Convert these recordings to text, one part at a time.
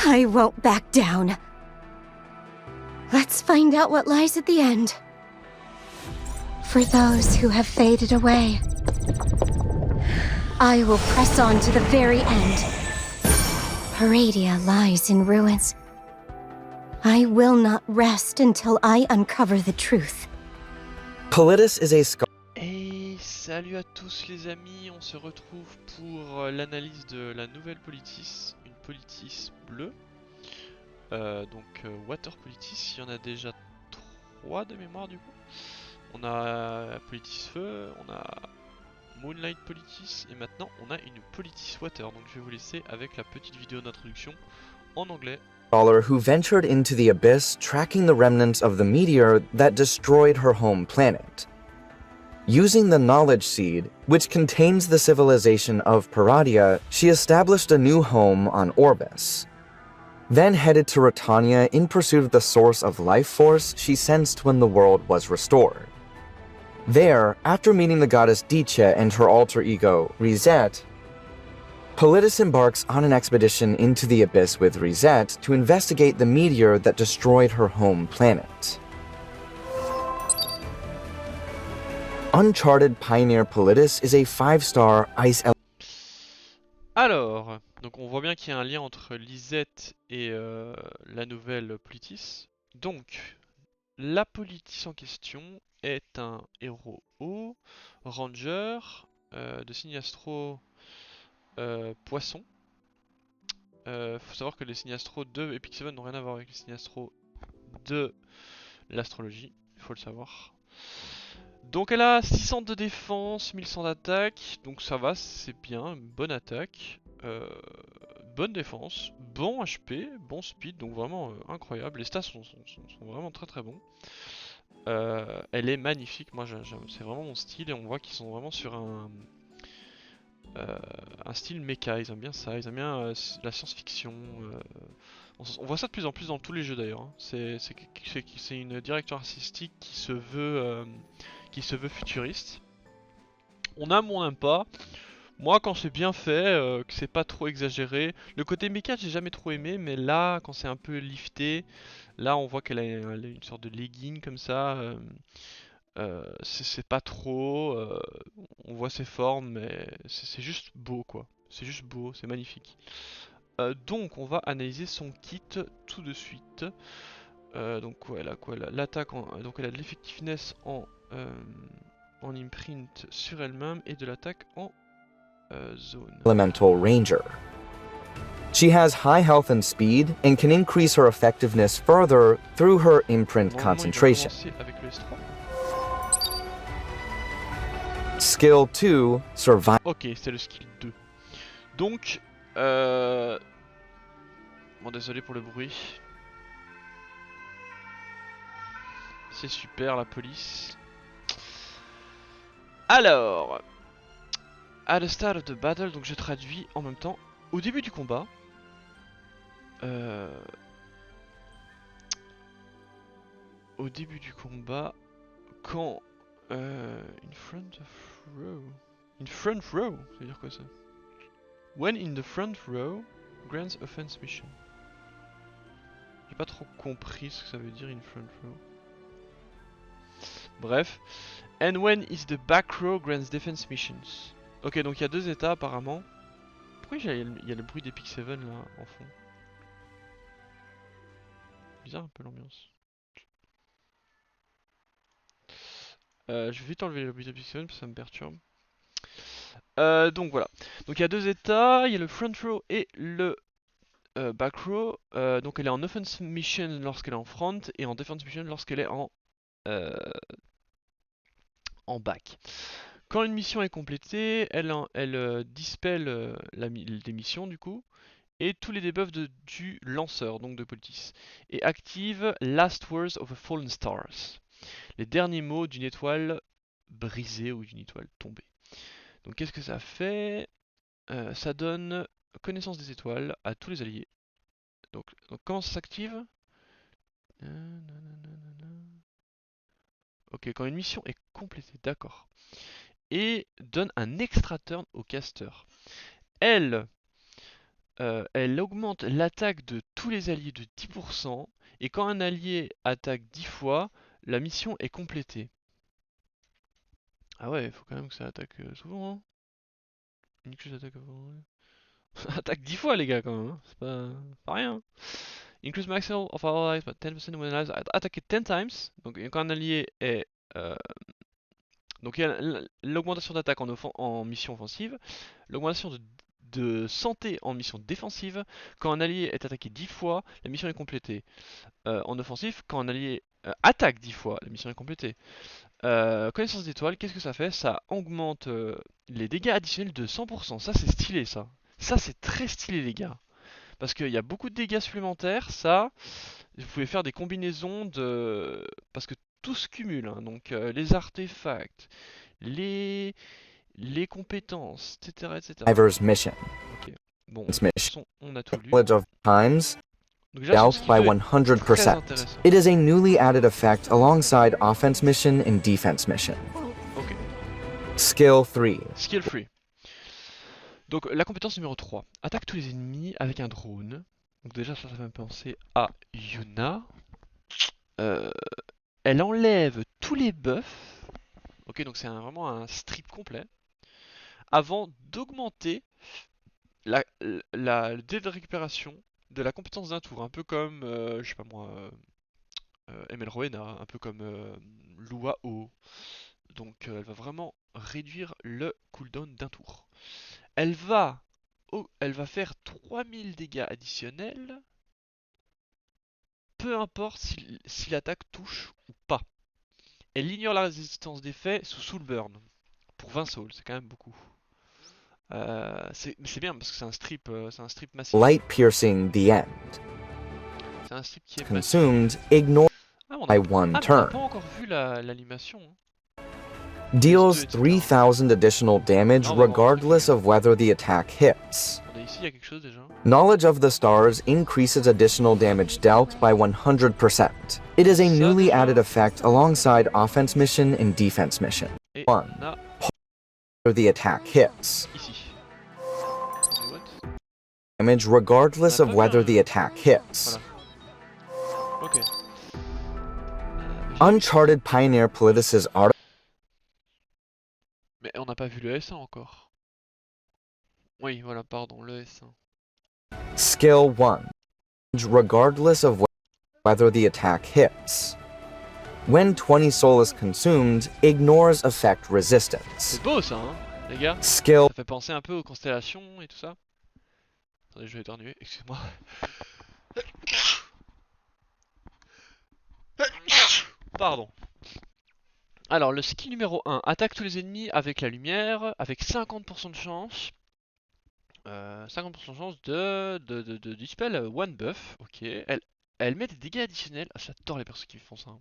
I won't back down. Let's find out what lies at the end. For those who have faded away, I will press on to the very end. Paradia lies in ruins. I will not rest until I uncover the truth. Politis is a scholar. Et salut à tous les amis, on se retrouve pour l'analyse de la nouvelle Politis, une Politis bleue. Water Politis, il y en a déjà 3 de mémoire du coup. On a Politis Feu, on a Moonlight Politis et maintenant on a une Politis Water. Donc je vais vous laisser avec la petite vidéo d'introduction en anglais. Scholar who ventured into the abyss tracking the remnants of the meteor that destroyed her home planet. Using the knowledge seed, which contains the civilization of Paradia, she established a new home on Orbis. Then headed to Rotania in pursuit of the source of life force she sensed when the world was restored. There, after meeting the goddess Diche and her alter ego, Rizet, Politis embarks on an expedition into the abyss with Rizet to investigate the meteor that destroyed her home planet. Uncharted Pioneer Politis is a 5-star ice. Alors, donc on voit bien qu'il y a un lien entre Lisette et la nouvelle Politis. Donc, la Politis en question est un héros haut, ranger, de signe astro poisson. Faut savoir que les signes astro de Epic 7 n'ont rien à voir avec les signes astro de l'astrologie, il faut le savoir. Donc elle a 600 de défense, 1100 d'attaque, donc ça va, c'est bien, bonne attaque, bonne défense, bon HP, bon speed, donc vraiment incroyable, les stats sont vraiment très très bons. Elle est magnifique, moi c'est vraiment mon style et on voit qu'ils sont vraiment sur un style mecha, ils aiment bien ça, ils aiment bien la science-fiction. On voit ça de plus en plus dans tous les jeux d'ailleurs, hein. C'est une direction artistique qui se veut futuriste. On aime ou on n'aime pas. Moi quand c'est bien fait, que c'est pas trop exagéré. Le côté mecha j'ai jamais trop aimé, mais là quand c'est un peu lifté, là on voit qu'elle a une sorte de legging comme ça. C'est pas trop, on voit ses formes, mais c'est juste beau quoi. C'est juste beau, c'est magnifique. Donc on va analyser son kit tout de suite. Donc ouais, elle a quoi, l'attaque, donc elle a de l'effectiveness en imprint sur elle-même et de l'attaque en zone. Elemental Ranger. She has high health and speed and can increase her effectiveness further through her imprint concentration. Avec le S3. Skill 2, Survival. Ok, c'est le skill 2. Donc, bon désolé pour le bruit. C'est super la police. Alors, at the start of the battle, donc je traduis en même temps. Au début du combat, quand in front row, ça veut dire quoi ça? When in the front row, grants offense mission. J'ai pas trop compris ce que ça veut dire in front row. Bref. And when is the back row grants defense missions. Ok, donc il y a 2 états apparemment. Pourquoi il y a le bruit d'Epic 7 là en fond? Bizarre un peu l'ambiance. Je vais vite enlever le bruit d'Epic 7 parce que ça me perturbe. Donc voilà. Donc il y a 2 états, il y a le front row et le back row. Donc elle est en offense mission lorsqu'elle est en front et en defense mission lorsqu'elle est en back. Quand une mission est complétée, elle dispelle les missions du coup et tous les debuffs du lanceur, donc de Politis, et active Last Words of a Fallen Stars, les derniers mots d'une étoile brisée ou d'une étoile tombée. Donc qu'est-ce que ça fait? Ça donne connaissance des étoiles à tous les alliés. Donc comment ça s'active? Ok, quand une mission est complétée, d'accord. Et donne un extra turn au caster. Elle Elle augmente l'attaque de tous les alliés de 10%, et quand un allié attaque 10 fois, la mission est complétée. Ah ouais, il faut quand même que ça attaque souvent, hein. Une que j'attaque avant, ouais. Attaque 10 fois les gars quand même, hein. C'est pas rien, hein. Increase maximum of our allies by 10% when allies attaqué 10 times. Donc quand un allié est... donc il y a l'augmentation d'attaque en mission offensive, l'augmentation de santé en mission défensive. Quand un allié est attaqué 10 fois, la mission est complétée. En offensif, quand un allié attaque 10 fois, la mission est complétée. Connaissance d'étoiles, qu'est-ce que ça fait? Ça augmente les dégâts additionnels de 100%. Ça c'est stylé ça. Ça c'est très stylé les gars. Parce qu'il y a beaucoup de dégâts supplémentaires, ça, vous pouvez faire des combinaisons de... Parce que tout se cumule, hein. Donc les artefacts, les compétences, etc. etc. Survivor's mission. Ok, bon, de Its toute mission. façon, on a tout lu. Knowledge of times Donc déjà, son dealt skill by 2 est très 100%. intéressant. It is a newly added effect alongside offense mission and defense mission. Ok, Skill 3. skill free. Donc la compétence numéro 3. Attaque tous les ennemis avec un drone. Donc déjà ça fait me penser à Yuna. Elle enlève tous les buffs. Ok, donc c'est vraiment un strip complet. Avant d'augmenter le dé de récupération de la compétence d'un tour. Un peu comme, je sais pas moi, ML Rowena, un peu comme Lua O. Donc elle va vraiment réduire le cooldown d'un tour. Elle va faire 3000 dégâts additionnels, peu importe si l'attaque touche ou pas. Elle ignore la résistance d'effet sous Soulburn, pour 20 souls, c'est quand même beaucoup. C'est bien parce que c'est un strip massif. Light piercing the end. C'est un strip qui est massif. Consumed, ignored Ah, on by a, one on n'a turn. pas encore vu l'animation, hein. Deals 3000 additional damage Non, on va voir. regardless of whether the attack hits. Attendez, ici il y a quelque chose déjà. Knowledge of the stars increases additional damage dealt by 100%. It is a newly added effect alongside offense mission and defense mission. Et One. on a Whether the attack hits. ici. Attendez, what? Damage regardless On a of pas whether vu the attack hits. Voilà. Ok. Uncharted Pioneer Politis' art. Mais on n'a pas vu le S1 encore. Oui, voilà, pardon, le S1. Skill 1. Regardless of whether the attack hits. When 20 soul is consumed, ignores effect resistance. C'est beau ça, hein, les gars. Skill Ça fait penser un peu aux constellations et tout ça. Attendez, je vais éternuer, excusez-moi. Pardon. Alors, le skill numéro 1, attaque tous les ennemis avec la lumière, avec 50% de chance. 50% de chance de dispel one buff. Ok. Elle met des dégâts additionnels. Ah, j'adore les persos qui font ça, hein.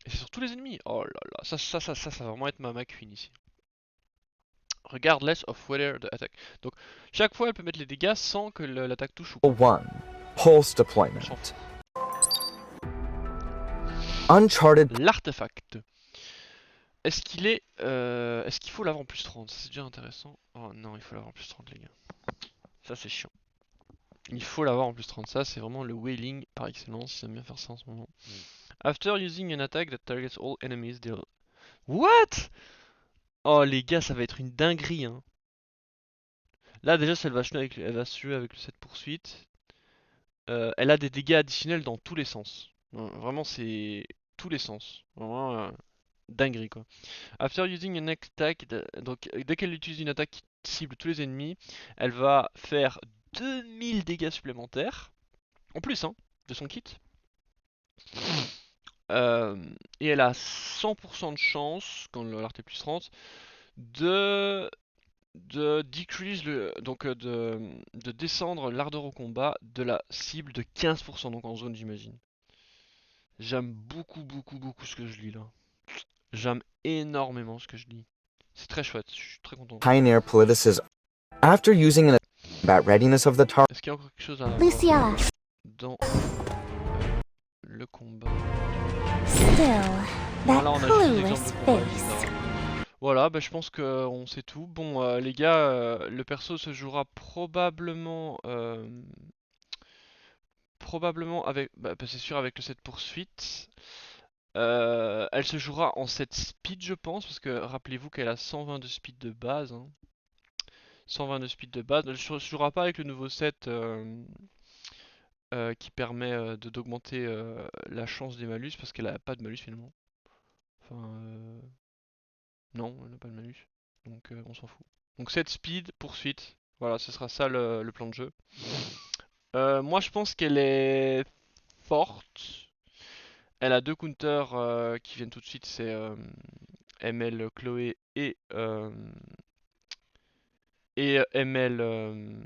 Et c'est sur tous les ennemis. Oh là là, ça va vraiment être ma queen ici. Regardless of whether the attack. Donc, chaque fois, elle peut mettre les dégâts sans que l'attaque touche ou pas. 1. Pulse On s'en deployment. fout. Uncharted L'artefact. Est-ce qu'il faut l'avoir en plus 30? C'est déjà intéressant. Oh non, il faut l'avoir en plus 30 les gars. Ça c'est chiant. Il faut l'avoir en plus 30. Ça c'est vraiment le wailing par excellence. Ils aiment bien faire ça en ce moment. After using an attack that targets all enemies deal... What? Oh les gars, ça va être une dinguerie, hein. Là déjà elle va se tuer avec le 7 poursuite. Elle a des dégâts additionnels dans tous les sens. Vraiment c'est... tous les sens. Vraiment... dinguerie quoi. After using an attack, donc dès qu'elle utilise une attaque qui cible tous les ennemis, elle va faire 2000 dégâts supplémentaires, en plus hein, de son kit. Et elle a 100% de chance, quand l'art est plus 30, de decrease de descendre l'ardeur au combat de la cible de 15%, donc en zone j'imagine. J'aime beaucoup ce que je lis là. J'aime énormément ce que je lis. C'est très chouette, je suis très content. Pioneer Politis' after using an about readiness of the target. Est-ce qu'il y a encore quelque chose à voir Lucia, dans le combat? still, that Là on a juste des clueless exemples de combat, face. etc. Voilà, bah, je pense qu'on sait tout. Bon, les gars, le perso se jouera probablement avec, bah, c'est sûr avec le 7 poursuite. Elle se jouera en 7 speed, je pense, parce que rappelez-vous qu'elle a 120 de speed de base, hein. 120 de speed de base. Elle se jouera pas avec le nouveau set qui permet d'augmenter la chance des malus, parce qu'elle a pas de malus finalement. Enfin, non, elle n'a pas de malus. Donc on s'en fout. Donc 7 speed, poursuite. Voilà, ce sera ça le plan de jeu. Moi je pense qu'elle est forte. Elle a deux counters qui viennent tout de suite, c'est ML Chloé et ML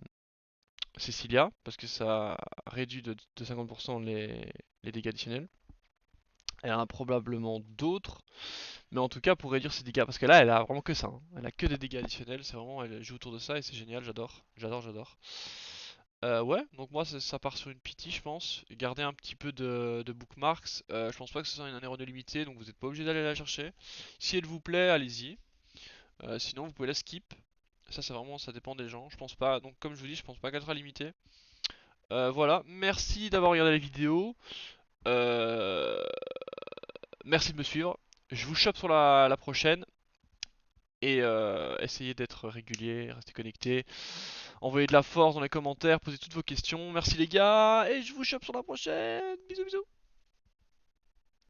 Cecilia, parce que ça réduit de 50% les dégâts additionnels. Elle en a probablement d'autres, mais en tout cas pour réduire ses dégâts, parce que là elle a vraiment que ça, hein. Elle a que des dégâts additionnels, c'est vraiment, elle joue autour de ça et c'est génial, j'adore, j'adore, j'adore. Ouais, donc moi ça part sur une pity je pense. Gardez un petit peu de bookmarks. Je pense pas que ce soit une année limitée, donc vous n'êtes pas obligé d'aller la chercher. Si elle vous plaît, allez-y. Sinon vous pouvez la skip. Ça c'est vraiment, ça dépend des gens. Je pense pas, donc comme je vous dis, je pense pas qu'elle sera limitée. Voilà, merci d'avoir regardé la vidéo. Euh, Merci de me suivre. Je vous chope sur la prochaine. Et essayez d'être régulier, restez connecté. Envoyez de la force dans les commentaires, posez toutes vos questions. Merci les gars, et je vous chope sur la prochaine. Bisous bisous.